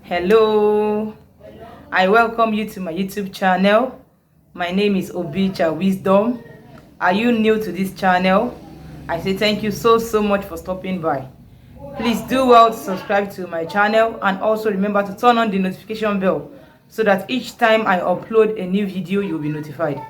Hello, I welcome you to my YouTube channel. My name is Obicha Wisdom. Are you new to this channel? I say thank you so much for stopping by. Please do well to subscribe to my channel and also remember to turn on the notification bell so that each time I upload a new video you'll be notified.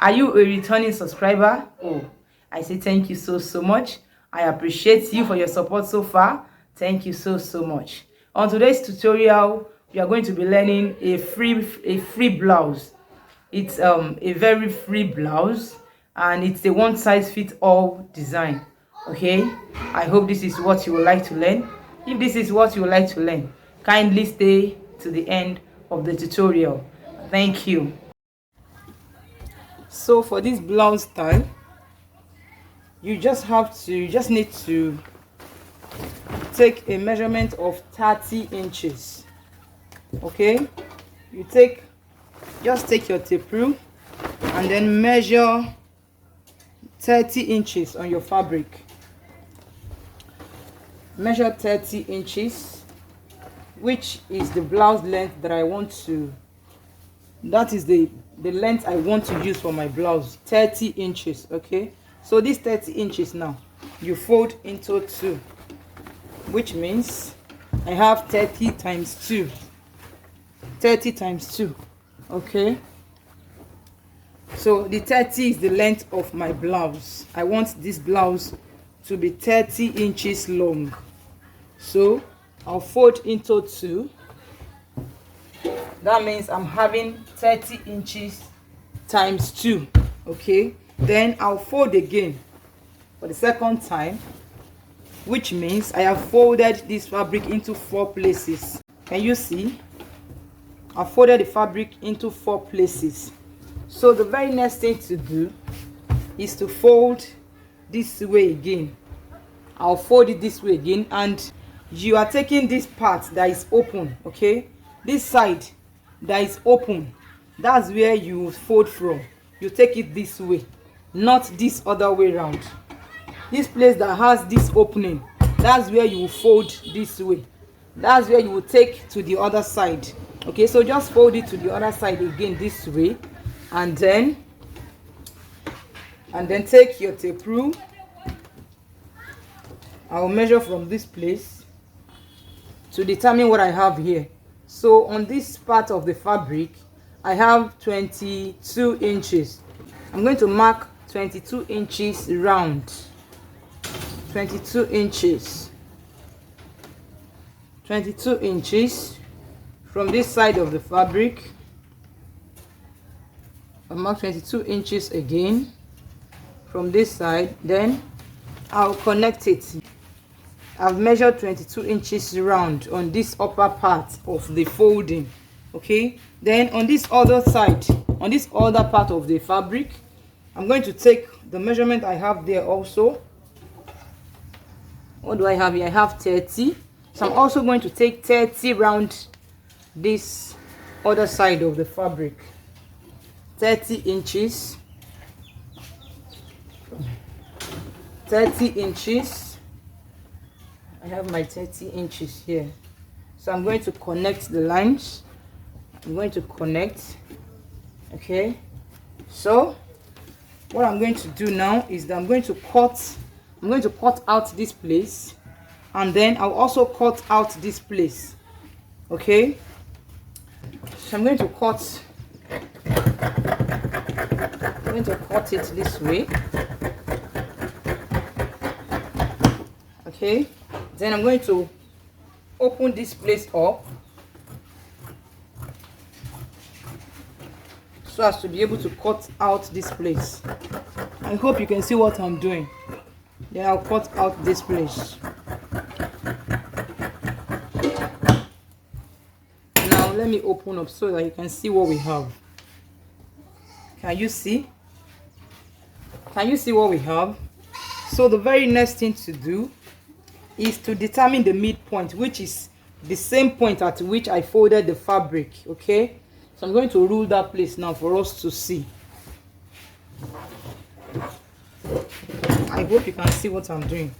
Are you a returning subscriber? Oh, I say thank you so much. I appreciate you for your support so far. Thank you so much. On today's tutorial, we are going to be learning a free blouse. It's a very free blouse and it's a one size fits all design. Okay, I hope this is what you would like to learn. If this is what you would like to learn, kindly stay to the end of the tutorial. Thank you. So for this blouse style, you just need to take a measurement of 30 inches. Okay, just take your tape rule and then measure 30 inches on your fabric. Measure 30 inches, which is the blouse length that I want to, that is the length I want to use for my blouse, 30 inches. Okay, so this 30 inches now you fold into 2, which means I have 30 times 2. 30 times 2. Okay, so the 30 is the length of my blouse. I want this blouse to be 30 inches long, so I'll fold into 2. That means I'm having 30 inches times 2. Okay, then I'll fold again for the second time, which means I have folded this fabric into 4 places. Can you see? I folded the fabric into 4 places. So the very next thing to do is to fold this way again. I'll fold it this way again, and you are taking this part that is open. Okay, this side that is open, that's where you fold from. You take it this way, not this other way around. This place that has this opening, that's where you will fold this way. That's where you will take to the other side. Okay, so just fold it to the other side again this way, and then take your tape rule. I will measure from this place to determine what I have here. So on this part of the fabric I have 22 inches. I'm going to mark 22 inches round. 22 inches. 22 inches from this side of the fabric. I'll mark 22 inches again from this side. Then I'll connect it. I've measured 22 inches round on this upper part of the folding. Okay, then on this other side, on this other part of the fabric, I'm going to take the measurement I have there also. What do I have here? I have 30. So I'm also going to take 30 round this other side of the fabric. 30 inches. 30 inches. I have my 30 inches here. So I'm going to connect the lines. I'm going to connect. Okay. So what I'm going to do now is that I'm going to cut out this place, and then I'll also cut out this place. Okay, so I'm going to cut it this way. Okay, then I'm going to open this place up so as to be able to cut out this place. I hope you can see what I'm doing. Then I'll cut out this place. Now let me open up so that you can see what we have. Can you see? Can you see what we have? So the very next thing to do is to determine the midpoint, which is the same point at which I folded the fabric. Okay, so I'm going to rule that place now for us to see. I hope you can see what I'm doing.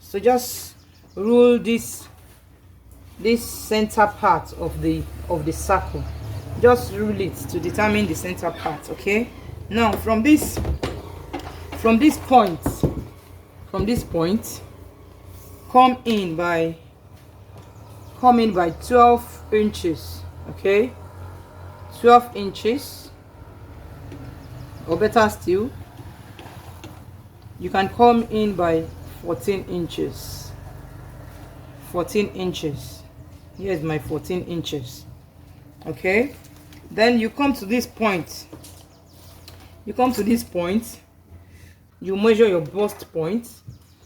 So just rule this this center part of the circle. Just rule it to determine the center part. Okay, now from this point, come in by 12 inches. Okay, 12 inches, or better still, you can come in by 14 inches. 14 inches. Here's my 14 inches. Okay, then you come to this point. You measure your bust point.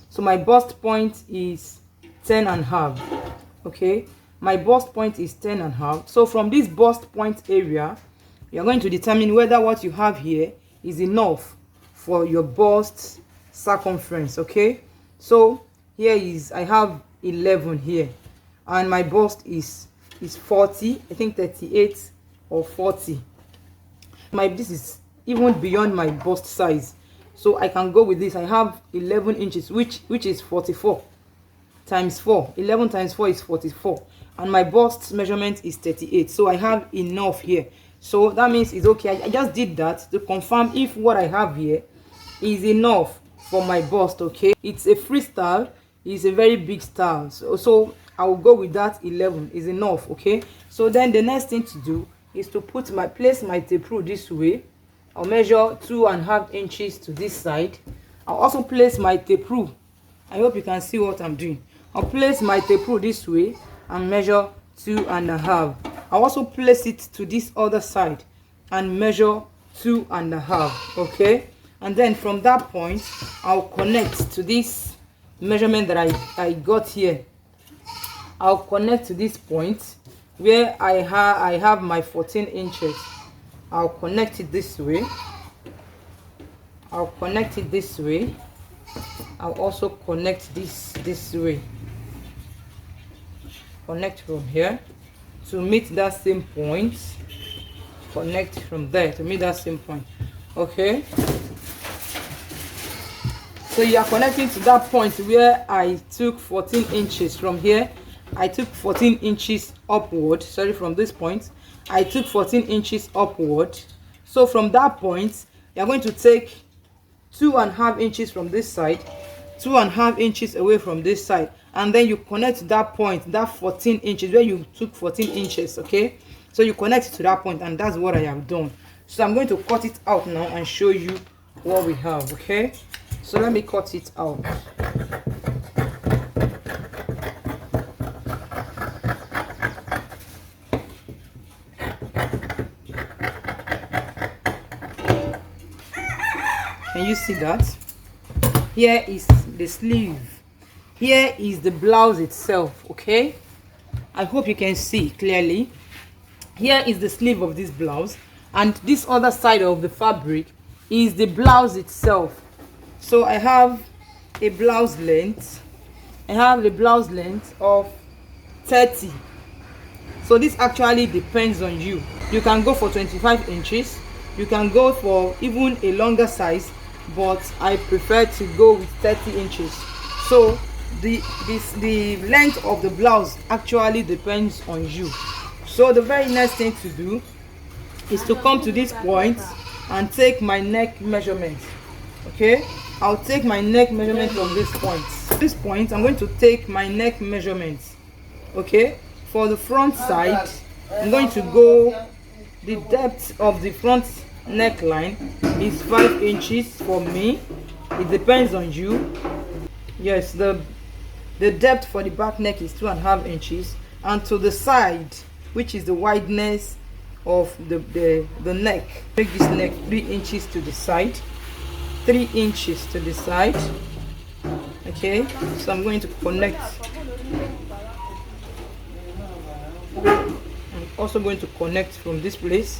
So my bust point is 10.5. Okay, my bust point is 10.5. So from this bust point area, you're going to determine whether what you have here is enough for your bust circumference. Okay, so here is, I have 11 here, and my bust is 40, I think 38 or 40. This is even beyond my bust size, so I can go with this. I have 11 inches, which is 44 times 4. 11 times 4 is 44, and my bust measurement is 38, so I have enough here. So that means it's okay. I just did that to confirm if what I have here is enough for my bust. Okay, it's a freestyle, it's a very big style, so I will go with that. 11 is enough. Okay, so then the next thing to do is to place my tape rule this way. I'll measure 2.5 inches to this side. I'll also place my tape rule. I hope you can see what I'm doing. I'll place my tape rule this way and measure 2.5. I'll also place it to this other side and measure 2.5. Okay, and then from that point I'll connect to this measurement that I got here. I'll connect to this point where I have my 14 inches. I'll connect it this way. I'll connect it this way. I'll also connect this way. Connect from here to meet that same point. Connect from there to meet that same point. Okay, so you are connecting to that point where I took 14 inches. From here I took 14 inches upward. Sorry, from this point I took 14 inches upward. So from that point you are going to take 2.5 inches from this side, 2.5 inches away from this side, and then you connect to that point, that 14 inches where you took 14 inches. Okay, so you connect to that point, and that's what I have done. So I'm going to cut it out now and show you what we have. Okay, so let me cut it out. Can you see that? Here is the sleeve, here is the blouse itself. Okay, I hope you can see clearly. Here is the sleeve of this blouse, and this other side of the fabric is the blouse itself. So I have a blouse length. I have a blouse length of 30. So this actually depends on you. You can go for 25 inches. You can go for even a longer size, but I prefer to go with 30 inches. So the length of the blouse actually depends on you. So the very next thing to do is to come to this point and take my neck measurement. Okay, I'll take my neck measurement from this point. This point I'm going to take my neck measurement. Okay, for the front side I'm going to go, the depth of the front neckline is 5 inches for me. It depends on you. Yes, the depth for the back neck is 2.5 inches, and to the side, which is the wideness of the neck, make this neck 3 inches to the side, 3 inches to the side. Okay, so I'm going to connect. I'm also going to connect from this place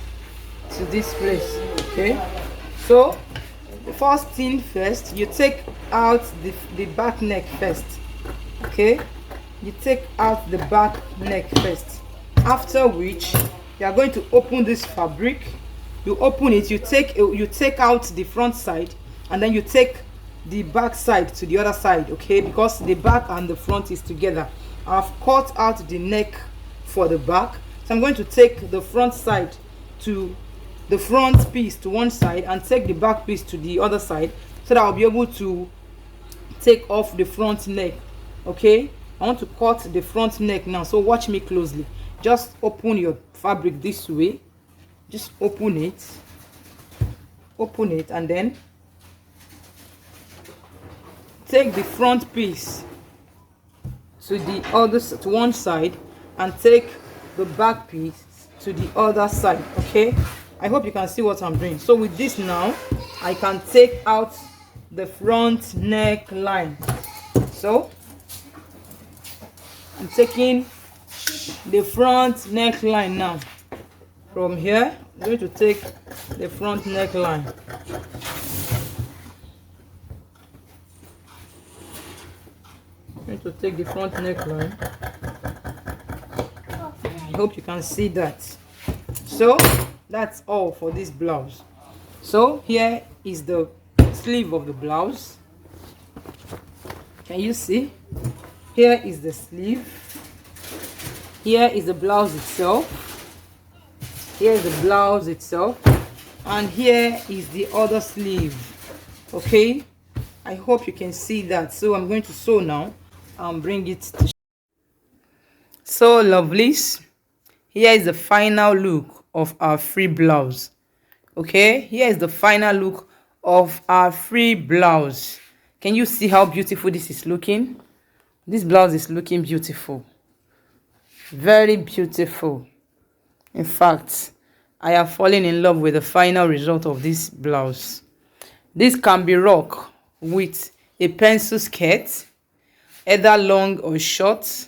to this place. Okay, so the first thing first, you take out the back neck first. Okay, you take out the back neck first, after which you are going to open this fabric. You open it, you take out the front side, and then you take the back side to the other side. Okay, because the back and the front is together. I've cut out the neck for the back, so I'm going to take the front side to the front piece to one side and take the back piece to the other side, so that I'll be able to take off the front neck. Okay, I want to cut the front neck now, so watch me closely. Just open your fabric this way, just open it, and then take the front piece to one side and take the back piece to the other side. Okay, I hope you can see what I'm doing. So with this now, I can take out the front neck line. So I'm taking the front neckline now. From here, I'm going to take the front neckline. I'm going to take the front neckline. I hope you can see that. So that's all for this blouse. So here is the sleeve of the blouse. Can you see? Here is the sleeve. Here is the blouse itself. Here is the blouse itself. And here is the other sleeve. Okay, I hope you can see that. So I'm going to sew now and bring it to. So lovelies, here is the final look of our free blouse. Okay, here is the final look of our free blouse. Can you see how beautiful this is looking? This blouse is looking beautiful, very beautiful. In fact, I have fallen in love with the final result of this blouse. This can be rocked with a pencil skirt, either long or short,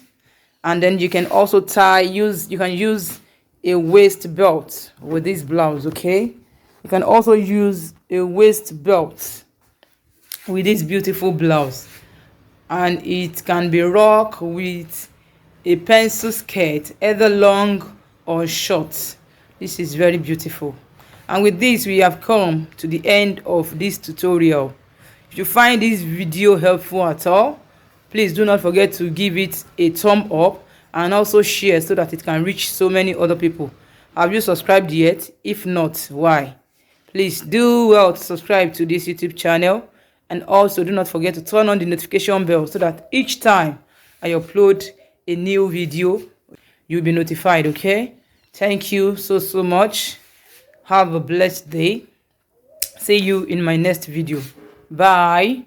and then you can also you can use a waist belt with this blouse. Okay, you can also use a waist belt with this beautiful blouse, and it can be rocked with a pencil skirt, either long or short. This is very beautiful. And with this, we have come to the end of this tutorial. If you find this video helpful at all, please do not forget to give it a thumb up and also share so that it can reach so many other people. Have you subscribed yet? If not, why? Please do well to subscribe to this YouTube channel, and also do not forget to turn on the notification bell so that each time I upload a new video, you'll be notified. Okay, thank you so much. Have a blessed day. See you in my next video. Bye.